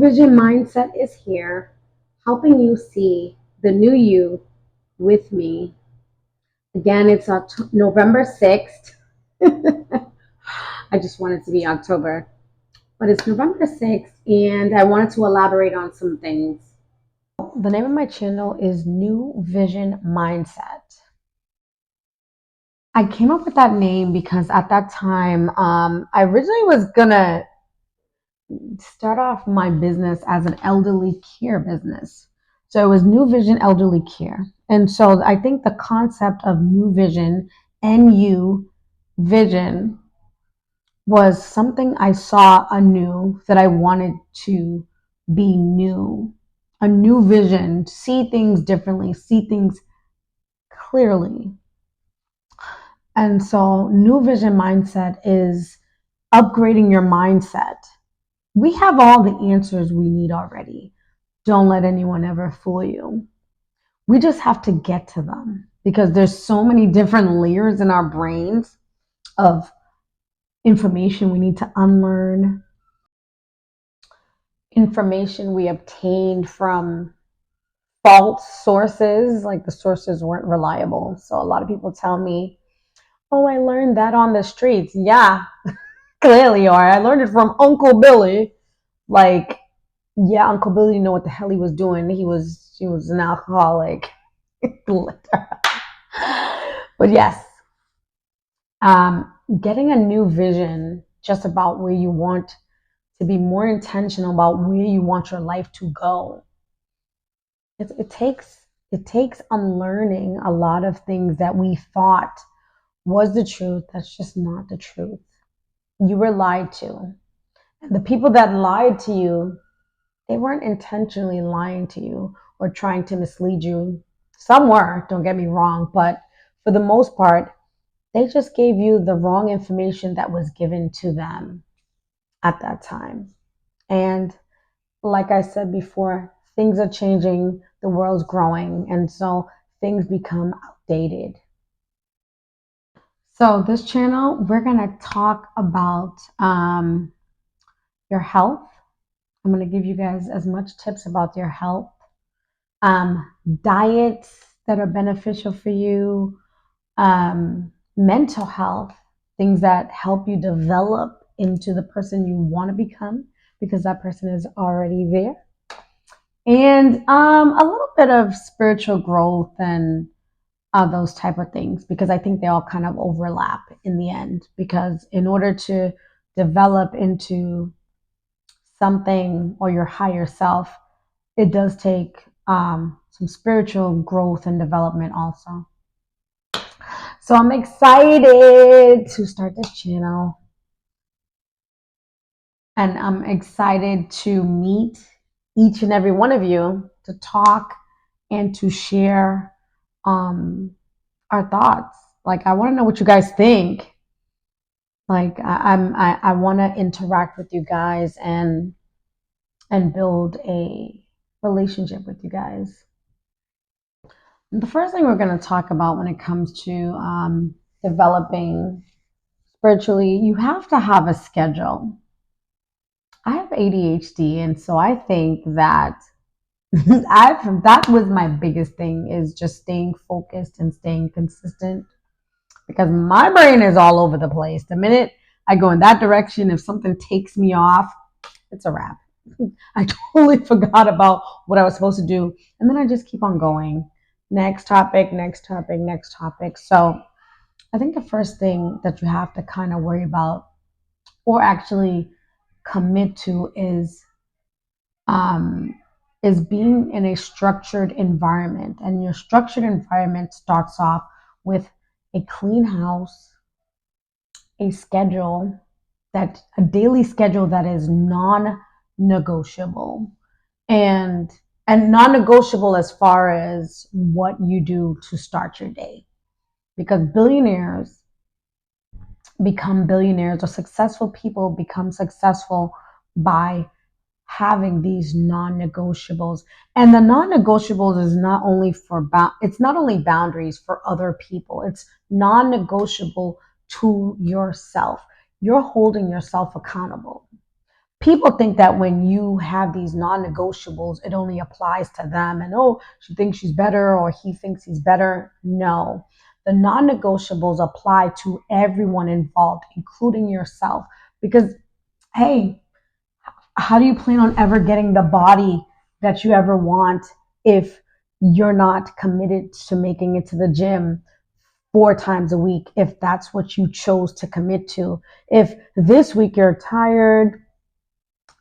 Vision Mindset is here, helping you see the new you with me. Again, it's November 6th. I just wanted to be October, but it's November 6th, and I wanted to elaborate on some things. The name of my channel is New Vision Mindset. I came up with that name because at that time, I originally was gonna start off my business as an elderly care business. So it was New Vision Elderly Care. And so I think the concept of New Vision, NU Vision, was something I saw anew that I wanted to be new. A new vision, see things differently, see things clearly. And so, New Vision Mindset is upgrading your mindset. We have all the answers we need already. Don't let anyone ever fool you. We just have to get to them because there's so many different layers in our brains of information we need to unlearn, information we obtained from false sources, like the sources weren't reliable. So a lot of people tell me, oh, I learned that on the streets. Yeah, clearly you are. I learned it from Uncle Billy. Like, yeah, Uncle Billy didn't know what the hell he was doing. He was an alcoholic. But yes, getting a new vision just about where you want to be more intentional about where you want your life to go. It takes unlearning a lot of things that we thought was the truth. That's just not the truth. You were lied to. And the people that lied to you, they weren't intentionally lying to you or trying to mislead you. Some were, don't get me wrong, but for the most part, they just gave you the wrong information that was given to them at that time. And like I said before, things are changing, the world's growing, and so things become outdated. So, this channel, we're going to talk about your health. I'm going to give you guys as much tips about your health, diets that are beneficial for you, mental health, things that help you develop into the person you want to become because that person is already there, and a little bit of spiritual growth and those type of things because I think they all kind of overlap in the end. Because in order to develop into something or your higher self, it does take some spiritual growth and development also. So I'm excited to start this channel. And I'm excited to meet each and every one of you to talk and to share our thoughts. Like, I want to know what you guys think. Like, I want to interact with you guys and build a relationship with you guys. The first thing we're going to talk about when it comes to developing spiritually, you have to have a schedule. I have ADHD, and so I think that that was my biggest thing is just staying focused and staying consistent because my brain is all over the place. The minute I go in that direction, if something takes me off, it's a wrap. I totally forgot about what I was supposed to do, and then I just keep on going. Next topic, next topic, next topic. So I think the first thing that you have to kind of worry about or actually commit to um, is being in a structured environment. And your structured environment starts off with a clean house, a schedule a daily schedule that is non-negotiable and non-negotiable as far as what you do to start your day. Because billionaires become billionaires or successful people become successful by having these non-negotiables. And the non-negotiables is not only it's not only boundaries for other people, it's non-negotiable to yourself. You're holding yourself accountable. People think that when you have these non-negotiables, it only applies to them, and oh, she thinks she's better or he thinks he's better. No, the non-negotiables apply to everyone involved, including yourself. Because, hey, how do you plan on ever getting the body that you ever want if you're not committed to making it to the gym 4 times a week, if that's what you chose to commit to? If this week you're tired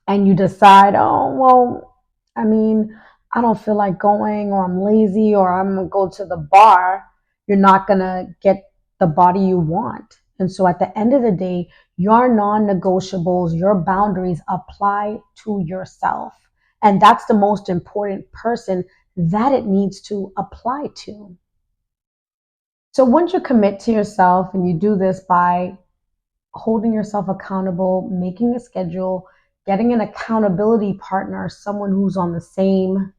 and you decide, oh, well, I mean, I don't feel like going, or I'm lazy, or I'm going to go to the bar, you're not going to get the body you want. And so at the end of the day, your non negotiables, your boundaries apply to yourself. And that's the most important person that it needs to apply to. So once you commit to yourself, and you do this by holding yourself accountable, making a schedule, getting an accountability partner, someone who's on the same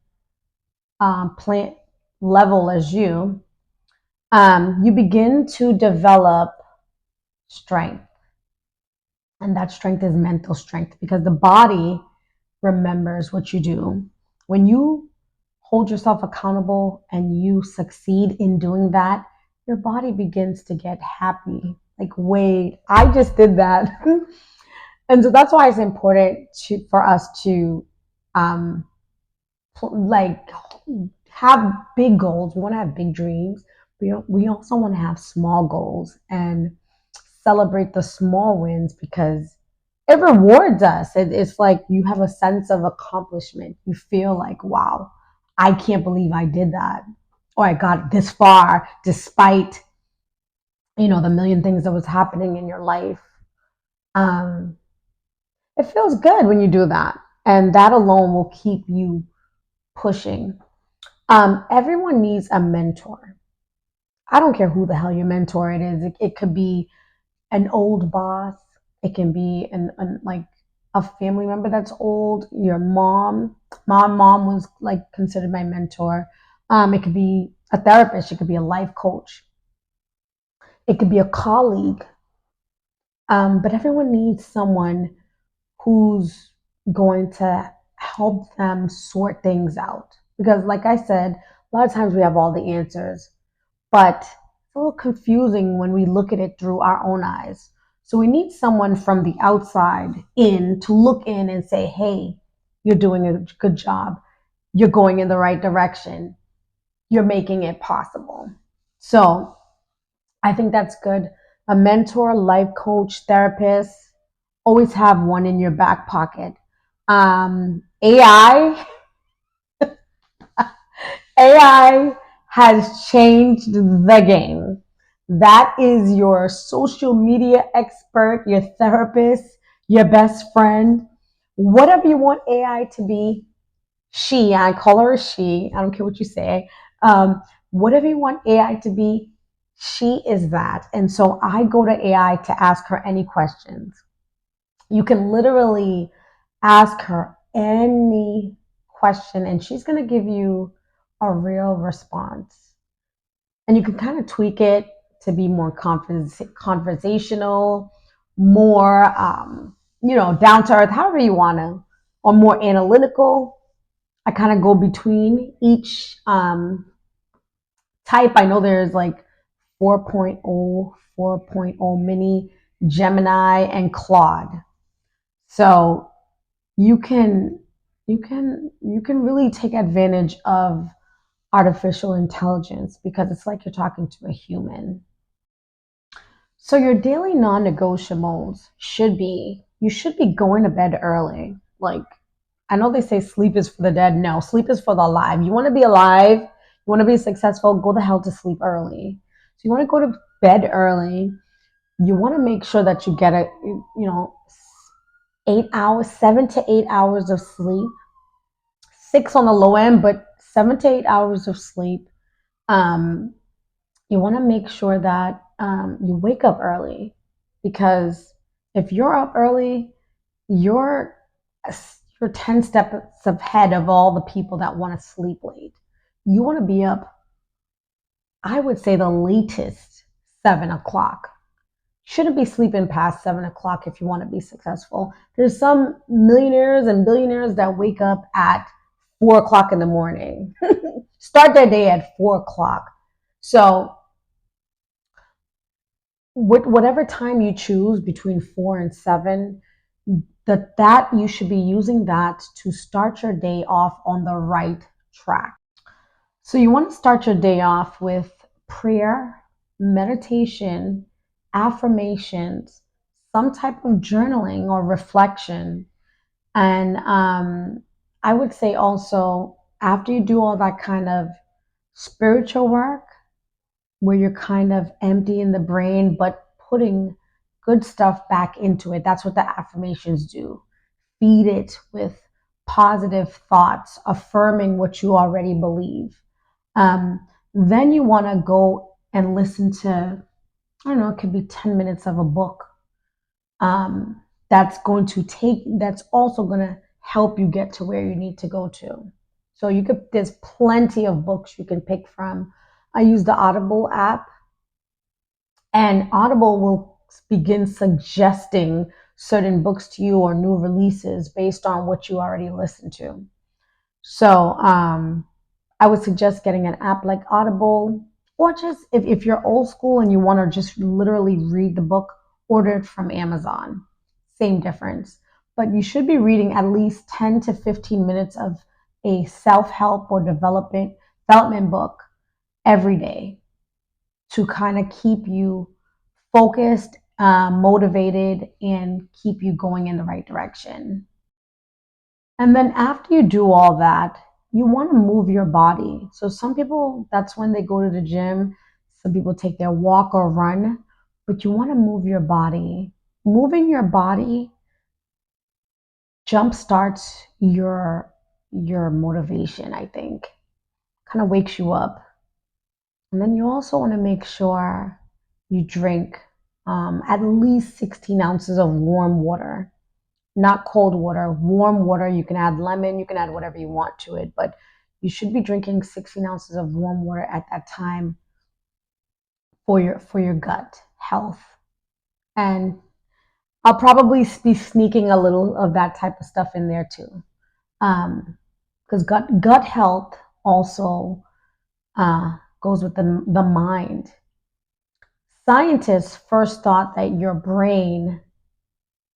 plant level as you, you begin to develop strength. And that strength is mental strength, because the body remembers what you do. When you hold yourself accountable and you succeed in doing that, your body begins to get happy. Like, wait, I just did that. And so that's why it's important for us to um, like have big goals. We want to have big dreams. We also want to have small goals and celebrate the small wins, because it rewards us. It's like you have a sense of accomplishment. You feel like, wow, I can't believe I did that, or I got this far despite the million things that was happening in your life. Um, it feels good when you do that, and that alone will keep you pushing. Everyone needs a mentor. I don't care who the hell your mentor it is. It could be an old boss. It can be like a family member that's old. Your mom. My mom was like considered my mentor. It could be a therapist. It could be a life coach. It could be a colleague. But everyone needs someone who's going to help them sort things out. Because, like I said, a lot of times we have all the answers, but it's a little confusing when we look at it through our own eyes. So we need someone from the outside in to look in and say, hey, you're doing a good job. You're going in the right direction. You're making it possible. So I think that's good. A mentor, life coach, therapist, always have one in your back pocket. AI, AI has changed the game. That is your social media expert, your therapist, your best friend, whatever you want AI to be. I call her a she. I don't care what you say. Whatever you want AI to be, she is that. And so I go to AI to ask her any questions. You can literally ask her any question, and she's going to give you a real response. And you can kind of tweak it to be more conversational, more, down to earth, however you want to, or more analytical. I kind of go between each type. I know there's like 4.0, 4.0 mini, Gemini, and Claude. So you can really take advantage of artificial intelligence, because it's like you're talking to a human. So your daily non-negotiables you should be going to bed early. Like, I know they say sleep is for the dead. No, sleep is for the alive. You want to be alive, you want to be successful, go the hell to sleep early. So you want to go to bed early. You want to make sure that you get 8 hours, 7 to 8 hours of sleep. 6 on the low end, but 7 to 8 hours of sleep. Um, you want to make sure that you wake up early, because if you're up early, you're you're 10 steps ahead of all the people that want to sleep late. You want to be up, I would say, the latest 7 o'clock. Shouldn't be sleeping past 7 o'clock if you want to be successful. There's some millionaires and billionaires that wake up at 4 o'clock in the morning, start their day at 4 o'clock. So, whatever time you choose between 4 and 7, that you should be using that to start your day off on the right track. So you want to start your day off with prayer, meditation, affirmations, some type of journaling or reflection. And I would say also, after you do all that kind of spiritual work, where you're kind of emptying the brain but putting good stuff back into it, that's what the affirmations do. Feed it with positive thoughts, affirming what you already believe. Then you want to go and listen to, I don't know, it could be 10 minutes of a book, that's also going to help you get to where you need to go to. So there's plenty of books you can pick from. I use the Audible app, and Audible will begin suggesting certain books to you or new releases based on what you already listened to. So I would suggest getting an app like Audible, or just if you're old school and you want to just literally read the book, order it from Amazon. Same difference. But you should be reading at least 10 to 15 minutes of a self-help or development book every day to kind of keep you focused, motivated, and keep you going in the right direction. And then after you do all that, you want to move your body. So some people, that's when they go to the gym. Some people take their walk or run, but you want to move your body. Moving your body jumpstarts your motivation, I think. Kind of wakes you up. And then you also want to make sure you drink at least 16 ounces of warm water, not cold water, warm water. You can add lemon, you can add whatever you want to it, but you should be drinking 16 ounces of warm water at that time for your gut health. And I'll probably be sneaking a little of that type of stuff in there too, because gut health also goes with the mind. Scientists first thought that your brain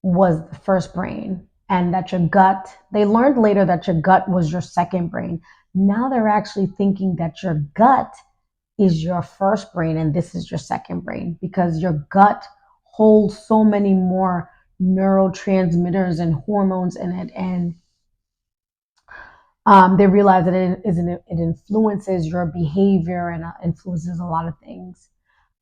was the first brain, and that your gut, they learned later that your gut was your second brain. Now they're actually thinking that your gut is your first brain and this is your second brain, because your gut holds so many more neurotransmitters and hormones in it. And they realize that it influences your behavior and influences a lot of things.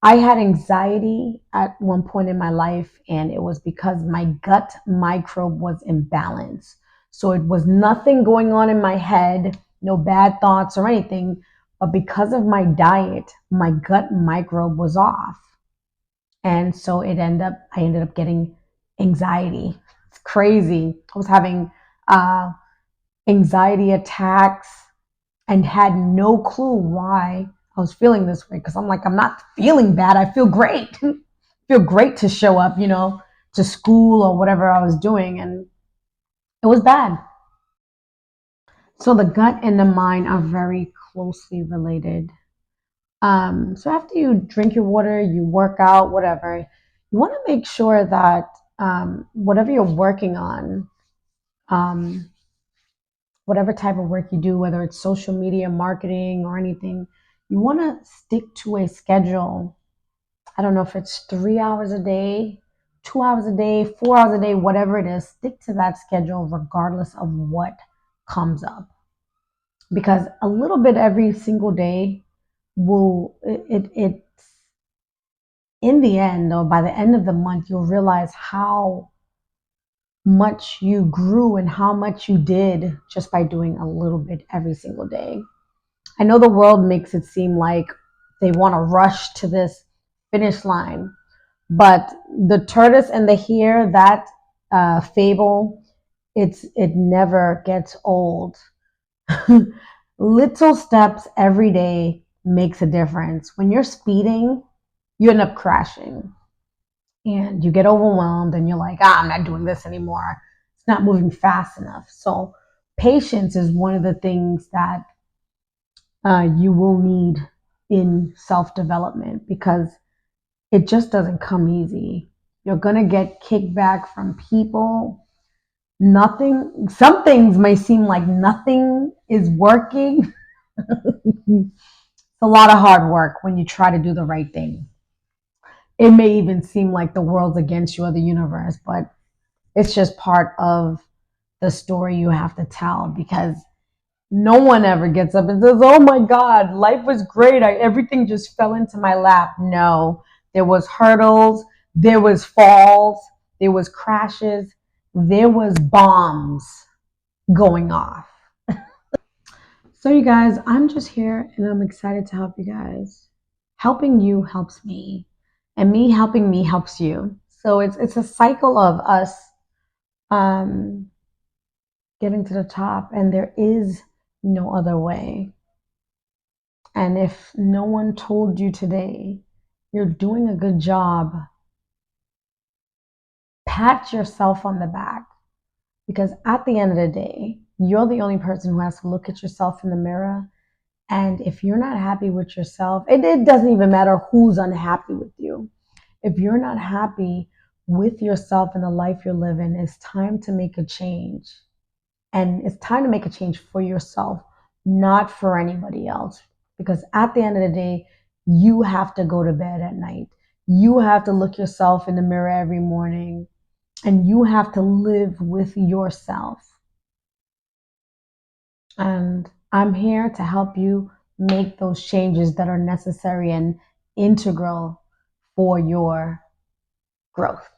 I had anxiety at one point in my life, and it was because my gut microbe was imbalanced. So it was nothing going on in my head, no bad thoughts or anything, but because of my diet, my gut microbe was off. And so I ended up getting anxiety. It's crazy. I was having anxiety attacks and had no clue why I was feeling this way, because I'm like, I'm not feeling bad. I feel great. I feel great to show up, to school or whatever I was doing. And it was bad. So the gut and the mind are very closely related. So after you drink your water, you work out, whatever, you want to make sure that whatever you're working on, um, whatever type of work you do, whether it's social media marketing or anything, you want to stick to a schedule. I don't know if it's 3 hours a day, 2 hours a day, 4 hours a day, whatever it is, stick to that schedule regardless of what comes up. Because a little bit every single day it's in the end, or by the end of the month, you'll realize how much you grew and how much you did just by doing a little bit every single day. I know the world makes it seem like they want to rush to this finish line, but the tortoise and the hare, that fable, it never gets old. Little steps every day makes a difference. When you're speeding, you end up crashing. and you get overwhelmed and you're like, I'm not doing this anymore. It's not moving fast enough. So, patience is one of the things that you will need in self development because it just doesn't come easy. You're going to get kickback from people. Nothing, some things may seem like nothing is working. It's a lot of hard work when you try to do the right thing. It may even seem like the world's against you or the universe, but it's just part of the story you have to tell because no one ever gets up and says, "Oh my God, life was great. Everything just fell into my lap." No, there was hurdles, there was falls, there was crashes, there was bombs going off. So you guys, I'm just here and I'm excited to help you guys. Helping you helps me, and me helping me helps you. So it's a cycle of us um, getting to the top, and there is no other way. And if no one told you today, you're doing a good job. Pat yourself on the back because at the end of the day, you're the only person who has to look at yourself in the mirror. And if you're not happy with yourself, it doesn't even matter who's unhappy with you. If you're not happy with yourself and the life you're living, it's time to make a change. And it's time to make a change for yourself, not for anybody else. Because at the end of the day, you have to go to bed at night. You have to look yourself in the mirror every morning and you have to live with yourself. And I'm here to help you make those changes that are necessary and integral for your growth.